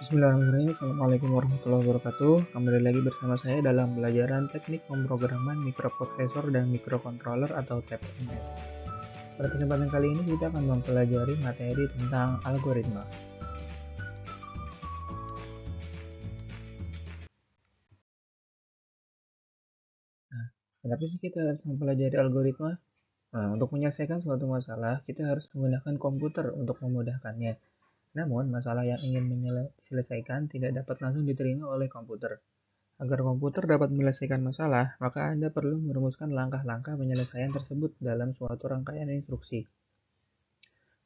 Bismillahirrahmanirrahim. Assalamualaikum warahmatullahi wabarakatuh. Kembali lagi bersama saya dalam pelajaran teknik pemrograman mikroprosesor dan mikrokontroller atau TPMS. Pada kesempatan kali ini kita akan mempelajari materi tentang algoritma. Nah, kenapa sih kita harus mempelajari algoritma? Nah, untuk menyelesaikan suatu masalah, kita harus menggunakan komputer untuk memudahkannya. Namun, masalah yang ingin diselesaikan tidak dapat langsung diterima oleh komputer. Agar komputer dapat menyelesaikan masalah, maka Anda perlu merumuskan langkah-langkah penyelesaian tersebut dalam suatu rangkaian instruksi.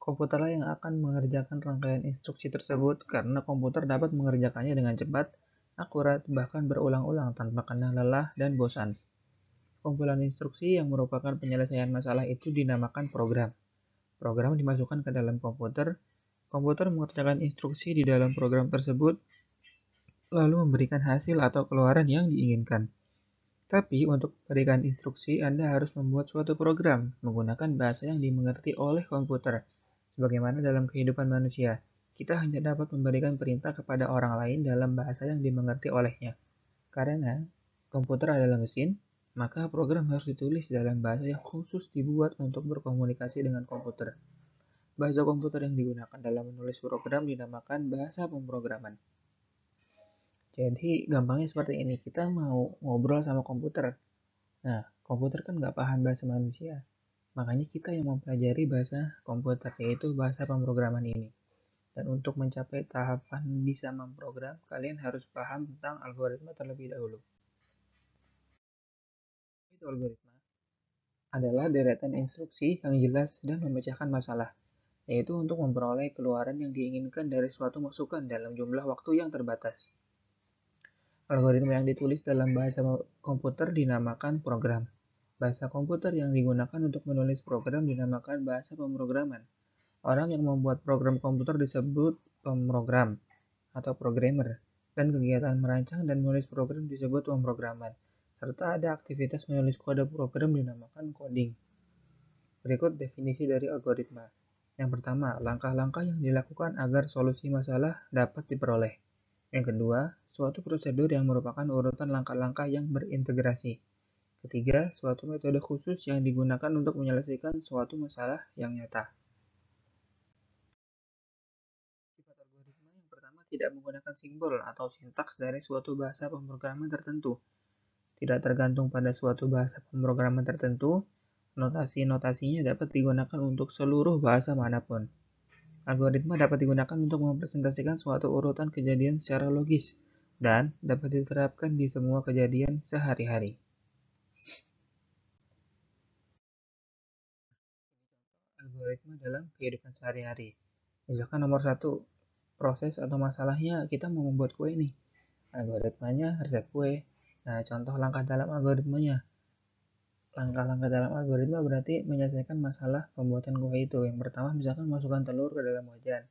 Komputerlah yang akan mengerjakan rangkaian instruksi tersebut karena komputer dapat mengerjakannya dengan cepat, akurat, bahkan berulang-ulang tanpa kena lelah dan bosan. Kumpulan instruksi yang merupakan penyelesaian masalah itu dinamakan program. Program dimasukkan ke dalam komputer, komputer mengerjakan instruksi di dalam program tersebut, lalu memberikan hasil atau keluaran yang diinginkan. Tapi untuk memberikan instruksi, Anda harus membuat suatu program menggunakan bahasa yang dimengerti oleh komputer. Sebagaimana dalam kehidupan manusia, kita hanya dapat memberikan perintah kepada orang lain dalam bahasa yang dimengerti olehnya. Karena komputer adalah mesin, maka program harus ditulis dalam bahasa yang khusus dibuat untuk berkomunikasi dengan komputer. Bahasa komputer yang digunakan dalam menulis program dinamakan bahasa pemrograman. Jadi gampangnya seperti ini, kita mau ngobrol sama komputer. Nah, komputer kan nggak paham bahasa manusia. Makanya kita yang mempelajari bahasa komputer, yaitu bahasa pemrograman ini. Dan untuk mencapai tahapan bisa memprogram, kalian harus paham tentang algoritma terlebih dahulu. Itu algoritma adalah deretan instruksi yang jelas dan memecahkan masalah, yaitu untuk memperoleh keluaran yang diinginkan dari suatu masukan dalam jumlah waktu yang terbatas. Algoritma yang ditulis dalam bahasa komputer dinamakan program. Bahasa komputer yang digunakan untuk menulis program dinamakan bahasa pemrograman. Orang yang membuat program komputer disebut pemrogram atau programmer, dan kegiatan merancang dan menulis program disebut pemrograman, serta ada aktivitas menulis kode program dinamakan coding. Berikut definisi dari algoritma. Yang pertama, langkah-langkah yang dilakukan agar solusi masalah dapat diperoleh. Yang kedua, suatu prosedur yang merupakan urutan langkah-langkah yang berintegrasi. Ketiga, suatu metode khusus yang digunakan untuk menyelesaikan suatu masalah yang nyata. Sifat algoritma yang pertama tidak menggunakan simbol atau sintaks dari suatu bahasa pemrograman tertentu. Tidak tergantung pada suatu bahasa pemrograman tertentu, notasi-notasinya dapat digunakan untuk seluruh bahasa manapun. Algoritma dapat digunakan untuk mempresentasikan suatu urutan kejadian secara logis dan dapat diterapkan di semua kejadian sehari-hari. Algoritma dalam kehidupan sehari-hari. Misalkan nomor satu, proses atau masalahnya kita mau membuat kue nih. Algoritmanya resep kue. Nah, contoh langkah dalam algoritmanya. Langkah-langkah dalam algoritma berarti menyelesaikan masalah pembuatan kue itu. Yang pertama, misalkan masukkan telur ke dalam wajan,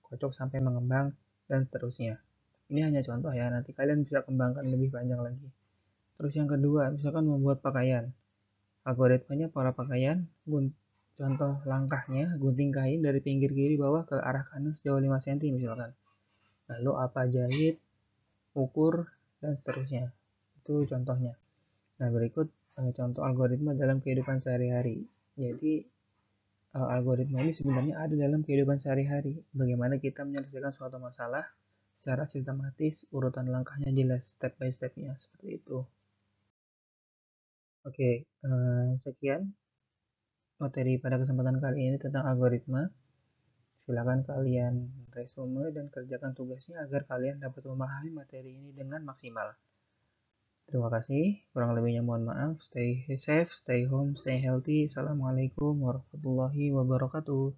kocok sampai mengembang, dan seterusnya. Ini hanya contoh ya, nanti kalian bisa kembangkan lebih panjang lagi. Terus yang kedua, misalkan membuat pakaian. Algoritmanya pola pakaian, contoh langkahnya, gunting kain dari pinggir kiri bawah ke arah kanan sejauh 5 cm misalkan. Lalu apa jahit, ukur, dan seterusnya. Itu contohnya. Nah, berikut contoh algoritma dalam kehidupan sehari-hari. Jadi, algoritma ini sebenarnya ada dalam kehidupan sehari-hari. Bagaimana kita menyelesaikan suatu masalah secara sistematis, urutan langkahnya jelas, step by step-nya, seperti itu. Oke, sekian materi pada kesempatan kali ini tentang algoritma. Silakan kalian resume dan kerjakan tugasnya agar kalian dapat memahami materi ini dengan maksimal. Terima kasih. Kurang lebihnya mohon maaf. Stay safe, stay home, stay healthy. Assalamualaikum warahmatullahi wabarakatuh.